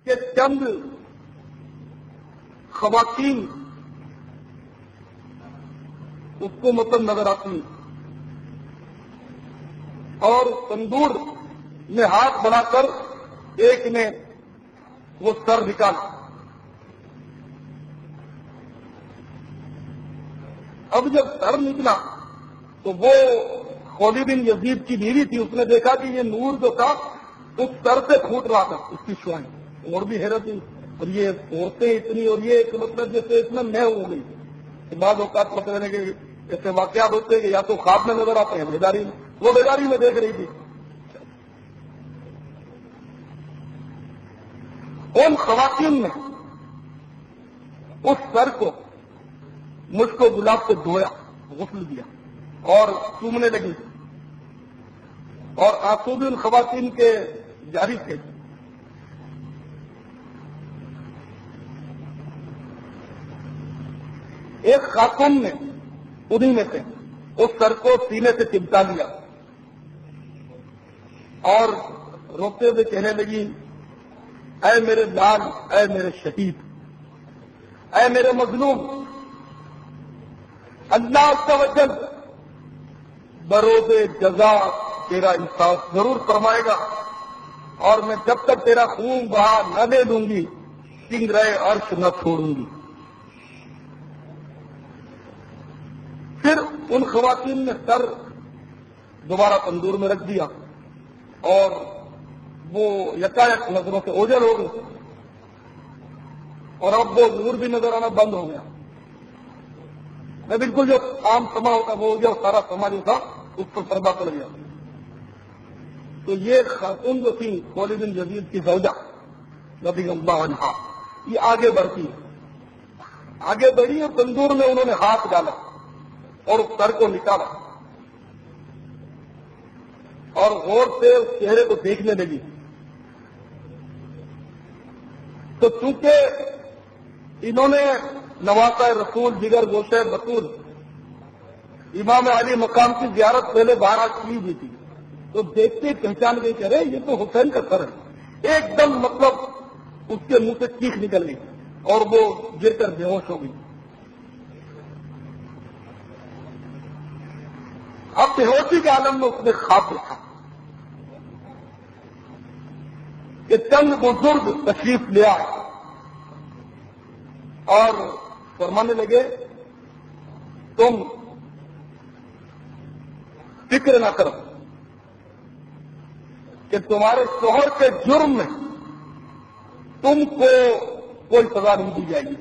کہ چند خواتین اس کو مطلب نظر آتی اور تندور میں ہاتھ بنا کر ایک نے وہ سر نکالا. اب جب سر نکلا تو وہ خولید بن یزید کی بیوی تھی، اس نے دیکھا کہ یہ نور جو تھا اس سر سے پھوٹ رہا تھا، اس کی شعائیں. اور بھی حیرت ہوئی، اور یہ عورتیں اتنی، اور یہ ایک مطلب جیسے اتنا میں ہو گئی. بعض اوقات مطلب ہے کہ ایسے واقعات ہوتے ہیں کہ یا تو خواب میں نظر آتے ہیں بیداری میں، وہ بیداری میں دیکھ رہی تھی. ان خواتین نے اس سر کو مجھ کو گلاب سے دھویا، غسل دیا اور چومنے لگی، اور آنسو بھی ان خواتین کے جاری تھے. ایک خاتون نے انہی میں سے اس سر کو سینے سے چمٹا لیا اور روتے ہوئے کہنے لگی، اے میرے لال، اے میرے شہید، اے میرے مظلوم، اللہ عز و جل بروز جزا تیرا انصاف ضرور فرمائے گا، اور میں جب تک تیرا خون بہا نہ دے دوں گی سنگرے عرش نہ چھوڑوں گی. پھر ان خواتین نے سر دوبارہ تندور میں رکھ دیا اور وہ یکایک نظروں سے اوجھل ہو گئے، اور اب وہ نور بھی نظر آنا بند ہو گیا. میں بالکل جو عام سما ہوتا وہ ہو گیا، سارا سما جو تھا اس پر پردہ پڑ گیا. تو یہ خاتون جو تھی خولید بن یزید کی زوجہ رضی اللہ عنہا، یہ آگے بڑھتی ہے، آگے بڑھی اور تندور میں انہوں نے ہاتھ ڈالا اور اس سر کو نکالا اور غور سے اس چہرے کو دیکھنے لگی. تو چونکہ انہوں نے نواسہ رسول، جگر گوشہ بطول، امام علی مقام کی زیارت پہلے 12 کی ہوئی تھی، تو دیکھتے ہی پہچان گئی کہ ارے یہ تو حسین کا سر ہے. ایک دم مطلب اس کے منہ سے چیخ نکل گئی اور وہ گر کر بے ہوش ہو گئی. اب بے ہوشی کے عالم میں اس نے خواب دیکھا کہ چند بزرگ تشریف لے آئے اور فرمانے لگے، تم فکر نہ کرو کہ تمہارے شوہر کے جرم میں تم کو کوئی سزا نہیں دی جائے گی.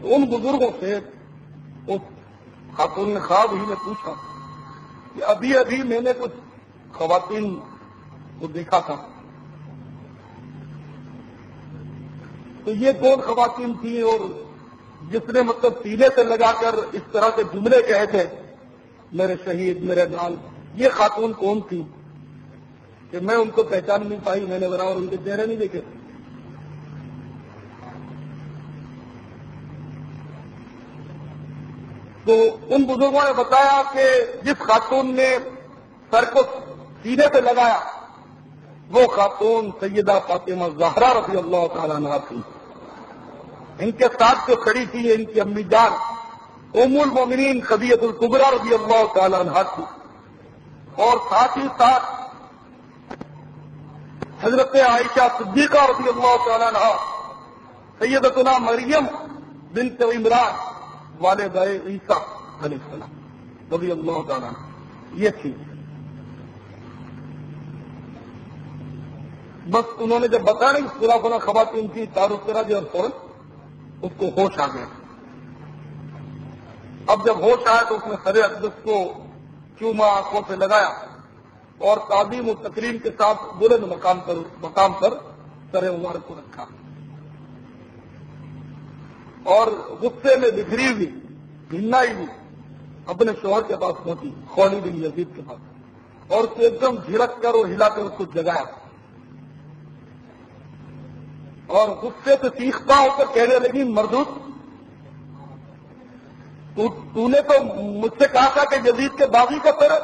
ان بزرگوں سے اس خاتون نے خواب ہی میں پوچھا کہ ابھی ابھی میں نے کچھ خواتین کو دیکھا تھا، تو یہ کون خواتین تھیں، اور جس نے مطلب سینے سے لگا کر اس طرح کے جملے کہے تھے میرے شہید، میرے لال، یہ خاتون کون تھی کہ میں ان کو پہچان نہیں پائی. میں نے برابر ان کے چہرے نہیں دیکھے. تو ان بزرگوں نے بتایا کہ جس خاتون نے سر کو سینے سے لگایا وہ خاتون سیدہ فاطمہ زہرا رضی اللہ تعالیٰ عنہا تھی. ان کے ساتھ جو کھڑی تھی ان کی امی جان ام المومنین خدیجہ الکبریٰ رضی اللہ تعالیٰ عنہا تھی، اور ساتھ ہی ساتھ حضرت عائشہ صدیقہ رضی اللہ تعالیٰ عنہا، سیدتنا مریم بنت عمران والدہ عیسیٰ علیہ السلام رضی اللہ تعالیٰ عنہ، یہ تھی. بس انہوں نے جب بتایا کہ پورا پورا خواتین کی تعارف کرا دیا اور فوراً اس کو ہوش آ گیا. اب جب ہوش آیا تو اس نے سر اقدس کو چوما، آنکھوں سے لگایا اور تعظیم و تکریم کے ساتھ بلند مقام پر سر مبارک کو رکھا اور غصے میں بکھری ہوئی، بھنائی ہوئی اپنے شوہر کے پاس پہنچی، خولید بن یزید کے پاس، اور اس کو ایک دم جھڑک کر اور ہلا کر اس کو جگایا اور غصے سے چیختا ہو کر کہنے لگی، مردود، تو نے تو مجھ سے کہا تھا کہ یزید کے باغی کا سر ہے،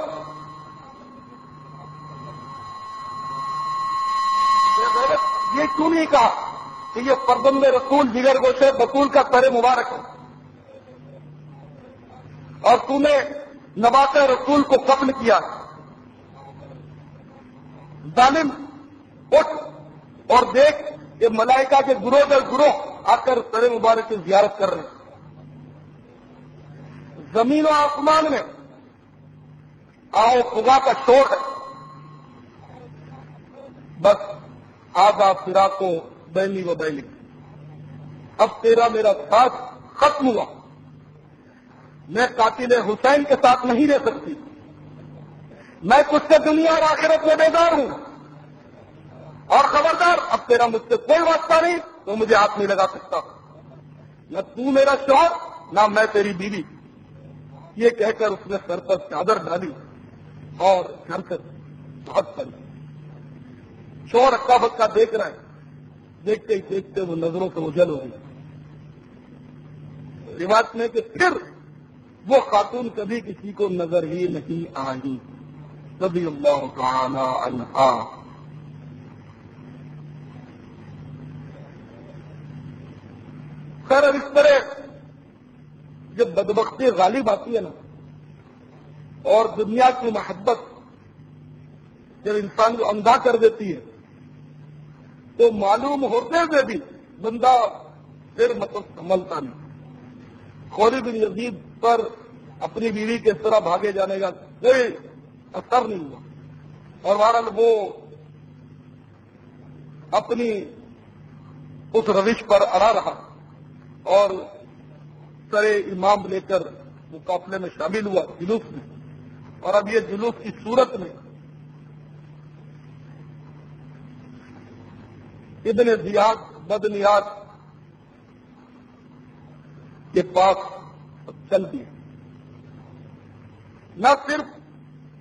یہ کیوں نہیں کہا کہ یہ فرزند رسول جگر گوشے بطول کا سر مبارک ہے اور تو نے نبات رسول کو قتل کیا؟ ظالم اٹھ اور دیکھ کہ ملائکہ کے گروہ در گروہ آ کر سر مبارک کی زیارت کر رہے ہیں. زمین و آسمان میں آؤ خدا کا شور ہے. بس آگا فراق و بینی و بینی، اب تیرا میرا ساتھ ختم ہوا. میں قاتل حسین کے ساتھ نہیں رہ سکتی. میں کچھ سے دنیا اور آخرت میں بیدار ہوں. اور خبردار، اب تیرا مجھ سے کوئی واسطہ نہیں تو مجھے ہاتھ نہیں لگا سکتا. نہ تو میرا شوہر نہ میں تیری بیوی. یہ کہہ کر اس نے سر پر چادر ڈالی اور گھر سے بھاگ پڑی. شوہر اکا بکا دیکھ رہا ہے. دیکھتے ہی دیکھتے وہ نظروں سے اوجھل ہو گئی. روایت میں کہ پھر وہ خاتون کبھی کسی کو نظر ہی نہیں آئی رضی اللہ تعالی عنہا. خیر، اب اس طرح جب بدبختی غالب آتی ہے نا اور دنیا کی محبت جب انسان کو اندھا کر دیتی ہے تو معلوم ہوتے ہوئے بھی بندہ پھر مطلب سنبھلتا نہیں. خالد بن یزید پر اپنی بیوی کے اس طرح بھاگے جانے کا کوئی اثر نہیں ہوا اور بہرحال وہ اپنی اس روش پر اڑا رہا اور سرے امام لے کر وہ قافلے میں شامل ہوا جلوس میں. اور اب یہ جلوس کی صورت میں ابن زیاد بدنیاد کے پاس چل دیے. نہ صرف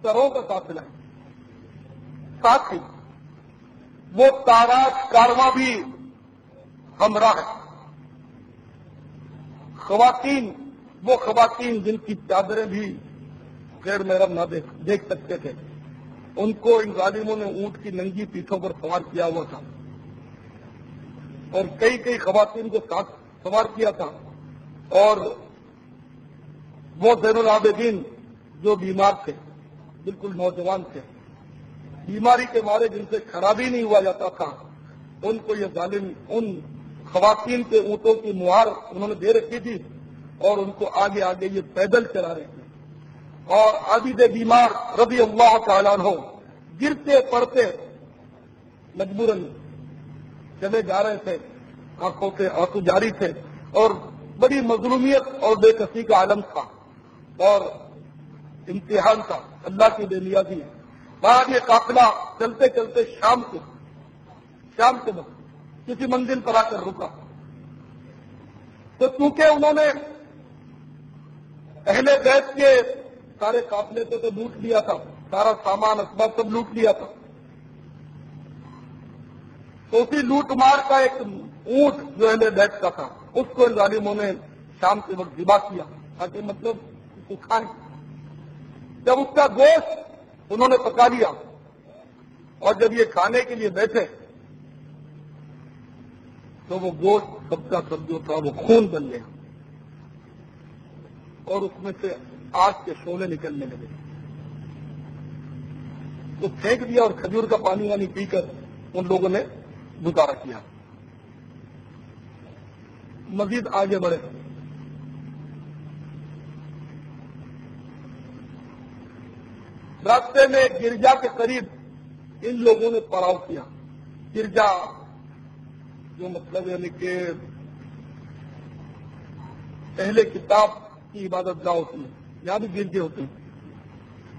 سروں کا قافلہ ہے، ساتھ ہی وہ تاراج کارواں بھی ہمراہ ہے. خواتین، وہ خواتین جن کی چادریں بھی غیر محرم نہ دیکھ سکتے تھے، ان کو ان ظالموں نے اونٹ کی ننگی پیٹھوں پر سوار کیا ہوا تھا اور کئی خواتین کو ساتھ سوار کیا تھا. اور وہ زین العابدین جو بیمار تھے، بالکل نوجوان تھے، بیماری کے مارے جن سے کھڑا بھی نہیں ہوا جاتا تھا، ان کو یہ ظالم ان خواتین کے اونٹوں کی مہار انہوں نے دے رکھی تھی اور ان کو آگے آگے یہ پیدل چلا رہے تھے. اور عابد بیمار رضی اللہ تعالیٰ عنہ گرتے پڑتے مجبوراً چلے جا رہے تھے. آنکھوں کے آنسو جاری تھے اور بڑی مظلومیت اور بے کسی کا عالم تھا اور امتحان تھا. اللہ کی بے نیازی. بعد یہ قافلہ چلتے چلتے شام کے وقت کسی منزل پر آ کر رکا. تو چونکہ انہوں نے اہل بیت کے سارے قافلے تو لوٹ لیا تھا، سارا سامان اسباب سب لوٹ لیا تھا، تو اسی لوٹ مار کا ایک اونٹ جو اہل بیت کا تھا اس کو ان ظالموں نے شام کے وقت ذبح کیا تاکہ مطلب اس کو کھائیں. جب اس کا گوشت انہوں نے پکا لیا اور جب یہ کھانے کے لیے بیٹھے تو وہ گوشت سب کا سب جو تھا وہ خون بن گیا اور اس میں سے آگ کے شعلے نکلنے لگے. تو پھینک دیا اور کھجور کا پانی وانی پی کر ان لوگوں نے گزارا کیا. مزید آگے بڑھے. راستے میں گرجا کے قریب ان لوگوں نے پڑاؤ کیا. گرجا جو مطلب یعنی کہ پہلے کتاب کی عبادت گاہ ہوتی ہے، یہاں بھی گرجے ہوتے ہیں.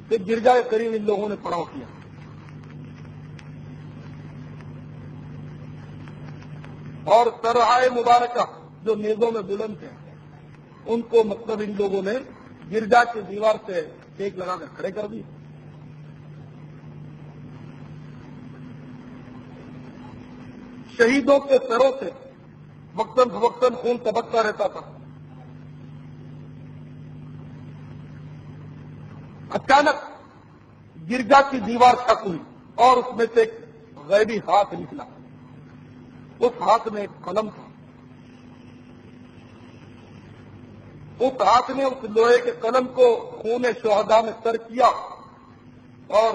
تو گرجا کے قریب ان لوگوں نے پڑاؤ کیا. اور سرحائے مبارکہ جو نیزوں میں بلند تھے ان کو مطلب ان لوگوں نے گرجا کی دیوار سے ٹیک لگا کر کھڑے کر دیے. شہیدوں کے سروں سے وقتاً فوقتاً خون ٹپکتا رہتا تھا. اچانک گرجا کی دیوار چھک ہوئی اور اس میں سے ایک غیبی ہاتھ نکلا اس ہاتھ میں ایک قلم تھا. اس ہاتھ نے اس لوہے کے قلم کو خون شہداء میں تر کیا اور